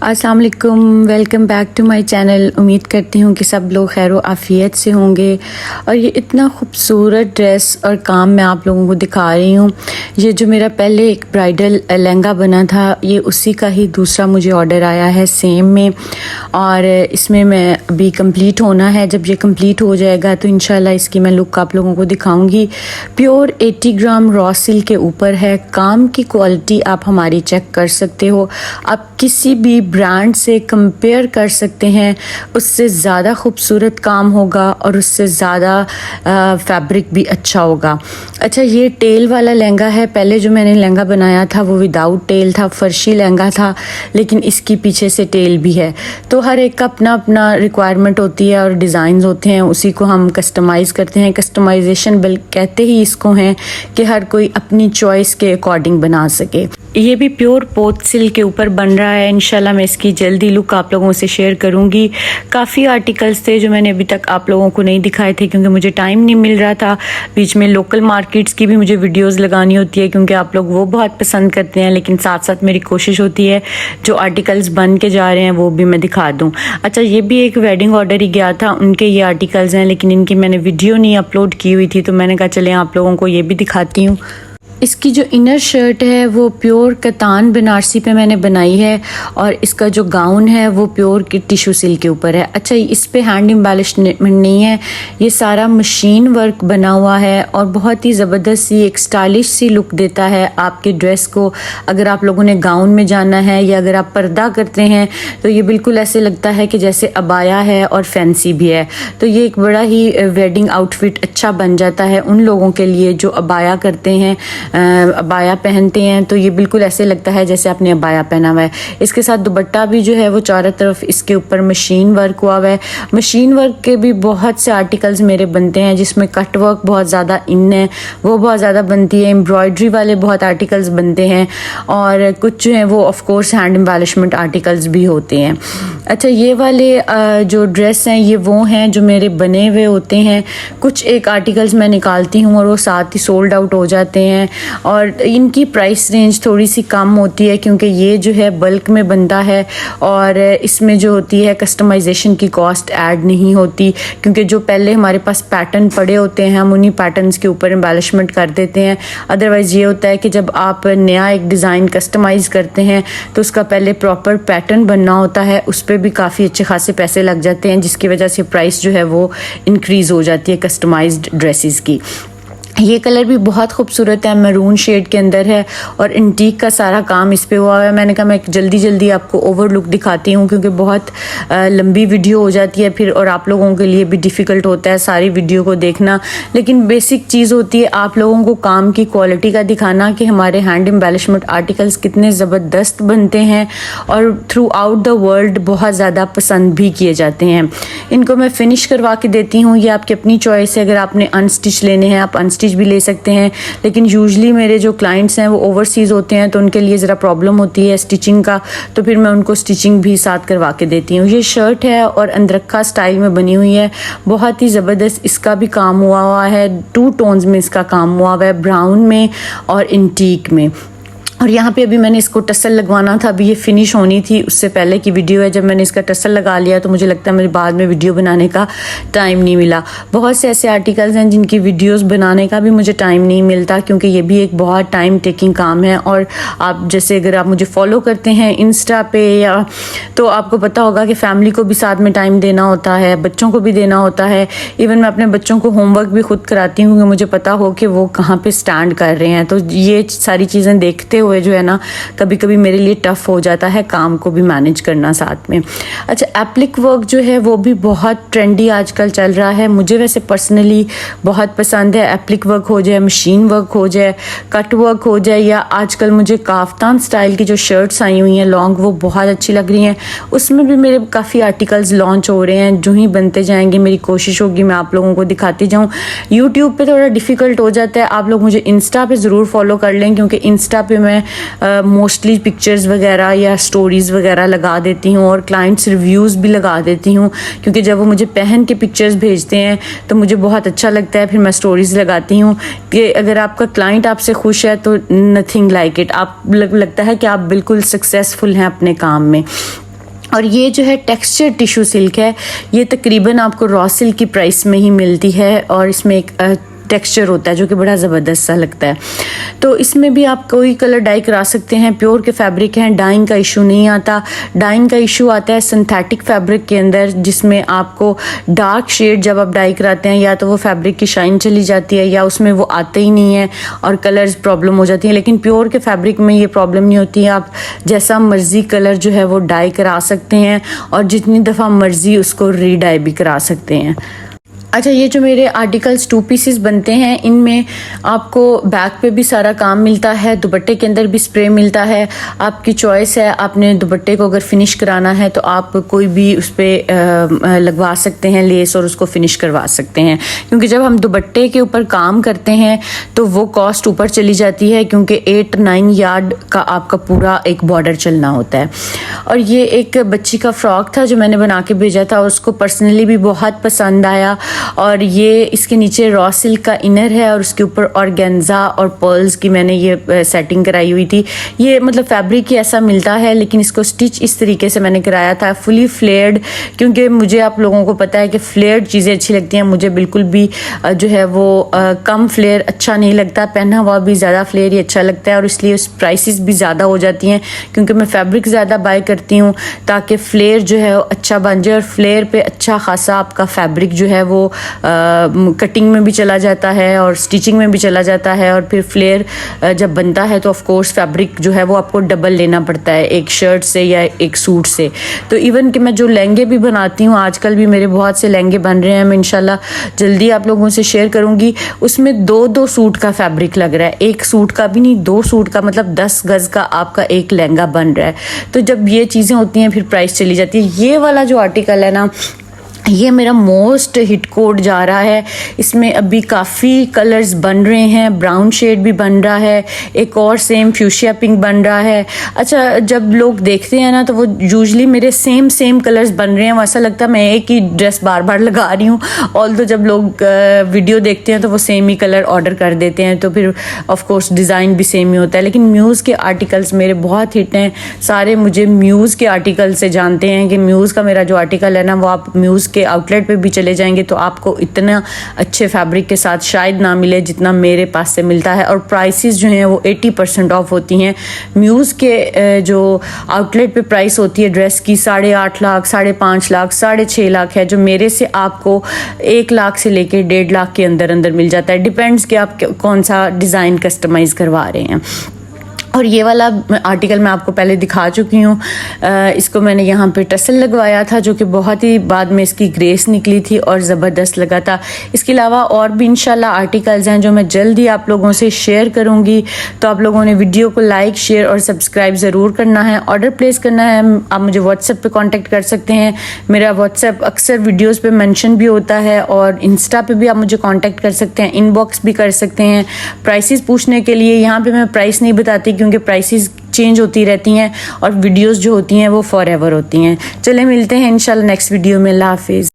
अस्सलाम वालेकुम, welcome back to my channel. उम्मीद करती हूँ कि सब लोग खैर व आफ़ियत से होंगे। और ये इतना खूबसूरत ड्रेस और काम मैं आप लोगों को दिखा रही हूँ। ये जो मेरा पहले एक ब्राइडल लहंगा बना था, ये उसी का ही दूसरा मुझे ऑर्डर आया है सेम में, और इसमें मैं अभी कंप्लीट होना है। जब ये कंप्लीट हो जाएगा तो इंशाल्लाह इसकी मैं लुक आप लोगों को दिखाऊंगी। प्योर 80 ग्राम रॉ सिल्क के ऊपर है। काम की क्वालिटी आप हमारी चेक कर सकते हो, आप किसी भी ब्रांड से कंपेयर कर सकते हैं। उससे ज़्यादा खूबसूरत काम होगा और उससे ज़्यादा फैब्रिक भी अच्छा होगा। अच्छा, ये टेल वाला लहंगा है। पहले जो मैंने लहंगा बनाया था वो विदाउट टेल था, फर्शी लहंगा था, लेकिन इसकी पीछे से टेल भी है। तो हर एक का अपना अपना रिक्वायरमेंट होती है और डिज़ाइंस होते हैं, उसी को हम कस्टमाइज़ करते हैं। कस्टमाइजेशन कहते ही इसको हैं कि हर कोई अपनी चॉइस के अकॉर्डिंग बना सके। ये भी प्योर पोत सिल्क के ऊपर बन रहा है। इंशाल्लाह मैं इसकी जल्दी लुक आप लोगों से शेयर करूंगी। काफ़ी आर्टिकल्स थे जो मैंने अभी तक आप लोगों को नहीं दिखाए थे क्योंकि मुझे टाइम नहीं मिल रहा था। बीच में लोकल मार्केट्स की भी मुझे वीडियोस लगानी होती है क्योंकि आप लोग वो बहुत पसंद करते हैं, लेकिन साथ साथ मेरी कोशिश होती है जो आर्टिकल्स बन के जा रहे हैं वो भी मैं दिखा दूँ। अच्छा, ये भी एक वेडिंग ऑर्डर ही गया था, उनके ये आर्टिकल्स हैं, लेकिन इनकी मैंने वीडियो नहीं अपलोड की हुई थी, तो मैंने कहा चले आप लोगों को ये भी दिखाती हूँ। इसकी जो इनर शर्ट है वो प्योर कतान बनारसी पे मैंने बनाई है, और इसका जो गाउन है वो प्योर की टिश्यू सिल्क के ऊपर है। अच्छा, इस पे हैंड एम्बेलिशमेंट नहीं है, ये सारा मशीन वर्क बना हुआ है और बहुत ही ज़बरदस्त सी एक स्टाइलिश सी लुक देता है आपके ड्रेस को। अगर आप लोगों ने गाउन में जाना है या अगर आप पर्दा करते हैं तो ये बिल्कुल ऐसे लगता है कि जैसे अबाया है और फैंसी भी है। तो ये एक बड़ा ही वेडिंग आउटफिट अच्छा बन जाता है उन लोगों के लिए जो अबाया करते हैं, अबाया पहनते हैं। तो ये बिल्कुल ऐसे लगता है जैसे आपने अबाया पहना हुआ है। इसके साथ दुपट्टा भी जो है वो चारों तरफ इसके ऊपर मशीन वर्क हुआ हुआ है। मशीन वर्क के भी बहुत से आर्टिकल्स मेरे बनते हैं जिसमें कट वर्क बहुत ज़्यादा इन है, वो बहुत ज़्यादा बनती है। एम्ब्रॉयडरी वाले बहुत आर्टिकल्स बनते हैं और कुछ जो हैं वो ऑफकोर्स हैंड एम्बेलिशमेंट आर्टिकल्स भी होते हैं। अच्छा, ये वाले जो ड्रेस हैं ये वो हैं जो मेरे बने हुए होते हैं। कुछ एक आर्टिकल्स मैं निकालती हूँ और वो साथ ही सोल्ड आउट हो जाते हैं, और इनकी प्राइस रेंज थोड़ी सी कम होती है क्योंकि ये जो है बल्क में बनता है और इसमें जो होती है कस्टमाइजेशन की कॉस्ट ऐड नहीं होती, क्योंकि जो पहले हमारे पास पैटर्न पड़े होते हैं हम उन्हीं पैटर्न्स के ऊपर एम्बेलिशमेंट कर देते हैं। अदरवाइज़ ये होता है कि जब आप नया एक डिज़ाइन कस्टमाइज़ करते हैं तो उसका पहले प्रॉपर पैटर्न बनना होता है, उस पर भी काफ़ी अच्छे खासे पैसे लग जाते हैं, जिसकी वजह से प्राइस जो है वो इंक्रीज़ हो जाती है कस्टमाइज्ड ड्रेसेस की। ये कलर भी बहुत खूबसूरत है, मैरून शेड के अंदर है और इंटीक का सारा काम इस पे हुआ है। मैंने कहा मैं जल्दी जल्दी आपको ओवरलुक दिखाती हूँ क्योंकि बहुत लंबी वीडियो हो जाती है फिर, और आप लोगों के लिए भी डिफ़िकल्ट होता है सारी वीडियो को देखना। लेकिन बेसिक चीज़ होती है आप लोगों को काम की क्वालिटी का दिखाना कि हमारे हैंड एम्बेलिशमेंट आर्टिकल्स कितने ज़बरदस्त बनते हैं और थ्रू आउट द वर्ल्ड बहुत ज़्यादा पसंद भी किए जाते हैं। इनको मैं फ़िनिश करवा के देती हूँ, ये आपकी अपनी चॉइस है। अगर आपने अनस्टिच लेने हैं आप अनस्टिच भी ले सकते हैं, लेकिन यूजुअली मेरे जो क्लाइंट्स हैं वो ओवरसीज़ होते हैं तो उनके लिए ज़रा प्रॉब्लम होती है स्टिचिंग का, तो फिर मैं उनको स्टिचिंग भी साथ करवा के देती हूँ। ये शर्ट है और अंदरखा स्टाइल में बनी हुई है, बहुत ही ज़बरदस्त इसका भी काम हुआ है। 2 टोन्स में इसका काम हुआ है, ब्राउन में और इंटीक में। और यहाँ पे अभी मैंने इसको टसल लगवाना था, अभी ये फिनिश होनी थी, उससे पहले की वीडियो है। जब मैंने इसका टसल लगा लिया तो मुझे लगता है मुझे बाद में वीडियो बनाने का टाइम नहीं मिला। बहुत से ऐसे आर्टिकल्स हैं जिनकी वीडियोस बनाने का भी मुझे टाइम नहीं मिलता क्योंकि ये भी एक बहुत टाइम टेकिंग काम है। और आप जैसे अगर आप मुझे फॉलो करते हैं इंस्टा पे या, तो आपको पता होगा कि फैमिली को भी साथ में टाइम देना होता है, बच्चों को भी देना होता है। इवन मैं अपने बच्चों को होमवर्क भी खुद कराती हूँ क्योंकि मुझे पता हो कि वो कहाँ पर स्टैंड कर रहे हैं। तो ये सारी चीज़ें देखते हुए जो है ना कभी कभी मेरे लिए टफ हो जाता है काम को भी मैनेज करना साथ में। अच्छा, एप्लिक वर्क जो है वो भी बहुत ट्रेंडी आजकल चल रहा है, मुझे वैसे पर्सनली बहुत पसंद है। एप्लिक वर्क हो जाए, मशीन वर्क हो जाए, कट वर्क हो जाए, या आजकल मुझे काफ्तान स्टाइल की जो शर्ट्स आई हुई हैं लॉन्ग वो बहुत अच्छी लग रही हैं। उसमें भी मेरे काफ़ी आर्टिकल्स लॉन्च हो रहे हैं, जो ही बनते जाएंगे मेरी कोशिश होगी मैं आप लोगों को दिखाती जाऊँ। यूट्यूब पे थोड़ा डिफ़िकल्ट हो जाता है, आप लोग मुझे इंस्टा पे ज़रूर फॉलो कर लें क्योंकि इंस्टा पे मैं मोस्टली पिक्चर्स वगैरह या स्टोरीज़ वगैरह लगा देती हूँ और क्लाइंट्स रिव्यूज़ भी लगा देती हूँ, क्योंकि जब वो मुझे पहन के पिक्चर्स भेजते हैं तो मुझे बहुत अच्छा लगता है। फिर मैं स्टोरीज़ लगाती हूँ कि अगर आपका क्लाइंट आपसे खुश है तो नथिंग लाइक इट, आप लगता है कि आप बिल्कुल सक्सेसफुल हैं अपने काम में। और ये जो है टेक्सचर टिश्यू सिल्क है, ये तकरीबन आपको रॉ सिल्क की प्राइस में ही मिलती है और इसमें एक टेक्सचर होता है जो कि बड़ा ज़बरदस्त सा लगता है। तो इसमें भी आप कोई कलर डाई करा सकते हैं, प्योर के फैब्रिक हैं, डाइंग का इशू नहीं आता। डाइंग का इशू आता है सिंथेटिक फैब्रिक के अंदर, जिसमें आपको डार्क शेड जब आप डाई कराते हैं या तो वो फैब्रिक की शाइन चली जाती है या उसमें वो आते ही नहीं है और कलर्स प्रॉब्लम हो जाती है। लेकिन प्योर के फैब्रिक में ये प्रॉब्लम नहीं होती है, आप जैसा मर्जी कलर जो है वो डाई करा सकते हैं और जितनी दफ़ा मर्जी उसको रीडाई भी करा सकते हैं। अच्छा, ये जो मेरे आर्टिकल्स 2 पीसेस बनते हैं, इनमें आपको बैक पे भी सारा काम मिलता है, दुपट्टे के अंदर भी स्प्रे मिलता है। आपकी चॉइस है, आपने दुपट्टे को अगर फिनिश कराना है तो आप कोई भी उस पर लगवा सकते हैं लेस और उसको फिनिश करवा सकते हैं, क्योंकि जब हम दुपट्टे के ऊपर काम करते हैं तो वो कॉस्ट ऊपर चली जाती है, क्योंकि 8-9 यार्ड का आपका पूरा एक बॉर्डर चलना होता है। और ये एक बच्ची का फ्रॉक था जो मैंने बना के भेजा था, उसको पर्सनली भी बहुत पसंद आया। और ये इसके नीचे रॉ सिल्क का इनर है और उसके ऊपर ऑर्गेन्जा और पर्ल्स की मैंने ये सेटिंग कराई हुई थी। ये मतलब फैब्रिक ही ऐसा मिलता है, लेकिन इसको स्टिच इस तरीके से मैंने कराया था, फुली फ्लेयर्ड, क्योंकि मुझे आप लोगों को पता है कि फ्लेयर्ड चीज़ें अच्छी लगती हैं। मुझे बिल्कुल भी जो है वो कम फ्लेयर अच्छा नहीं लगता, पहना हुआ भी ज़्यादा फ्लेयर ही अच्छा लगता है। और इसलिए उस प्राइसेस भी ज़्यादा हो जाती हैं, क्योंकि मैं फैब्रिक ज़्यादा बाय करती हूँ ताकि फ्लेयर जो है वो अच्छा बन जाए। और फ्लेयर पे अच्छा खासा आपका फैब्रिक जो है वो कटिंग में भी चला जाता है और स्टिचिंग में भी चला जाता है। और फिर फ्लेयर जब बनता है तो ऑफ कोर्स फैब्रिक जो है वो आपको डबल लेना पड़ता है, एक शर्ट से या एक सूट से। तो इवन कि मैं जो लहंगे भी बनाती हूँ, आजकल भी मेरे बहुत से लहंगे बन रहे हैं, मैं इंशाल्लाह जल्दी आप लोगों से शेयर करूँगी। उसमें 2-2 सूट का फैब्रिक लग रहा है, एक सूट का भी नहीं, 2 सूट का, मतलब 10 गज का आपका एक लहंगा बन रहा है। तो जब ये चीज़ें होती हैं फिर प्राइस चली जाती है। ये वाला जो आर्टिकल है ना, ये मेरा मोस्ट हिट कोड जा रहा है। इसमें अभी काफ़ी कलर्स बन रहे हैं, ब्राउन शेड भी बन रहा है, एक और सेम फ्यूशिया पिंक बन रहा है। अच्छा, जब लोग देखते हैं ना तो वो यूजुअली मेरे सेम कलर्स बन रहे हैं, ऐसा लगता है मैं एक ही ड्रेस बार बार लगा रही हूँ। ऑल्दो जब लोग वीडियो देखते हैं तो वो सेम ही कलर ऑर्डर कर देते हैं, तो फिर ऑफ कोर्स डिज़ाइन भी सेम ही होता है। लेकिन म्यूज़ के आर्टिकल्स मेरे बहुत हिट हैं, सारे मुझे म्यूज़ के आर्टिकल से जानते हैं कि म्यूज़ का मेरा जो आर्टिकल है ना, वो आप म्यूज़ के आउटलेट पे भी चले जाएंगे तो आपको इतना अच्छे फैब्रिक के साथ शायद ना मिले जितना मेरे पास से मिलता है। और प्राइसेस जो हैं वो 80% ऑफ होती हैं। म्यूज़ के जो आउटलेट पे प्राइस होती है ड्रेस की 8.5 लाख, 5.5 लाख, 6.5 लाख है, जो मेरे से आपको 1 लाख से लेके 1.5 लाख के अंदर मिल जाता है। डिपेंड्स कि आप कौन सा डिज़ाइन कस्टमाइज़ करवा रहे हैं। और ये वाला आर्टिकल मैं आपको पहले दिखा चुकी हूँ, इसको मैंने यहाँ पे टसल लगवाया था जो कि बहुत ही बाद में इसकी ग्रेस निकली थी और ज़बरदस्त लगा था। इसके अलावा और भी इंशाल्लाह आर्टिकल्स हैं जो मैं जल्दी आप लोगों से शेयर करूँगी, तो आप लोगों ने वीडियो को लाइक, शेयर और सब्सक्राइब ज़रूर करना है। ऑर्डर प्लेस करना है, आप मुझे व्हाट्सएप पर कॉन्टेक्ट कर सकते हैं। मेरा व्हाट्सएप अक्सर वीडियोज़ पर मैंशन भी होता है और इंस्टा पर भी आप मुझे कॉन्टेक्ट कर सकते हैं, इनबॉक्स भी कर सकते हैं प्राइसेस पूछने के लिए। यहाँ पर मैं प्राइस नहीं बताती क्योंकि प्राइसेस चेंज होती रहती हैं और वीडियोस जो होती हैं वो फॉर एवर होती हैं। चले मिलते हैं इंशाल्लाह नेक्स्ट वीडियो में। अल्लाह हाफिज़।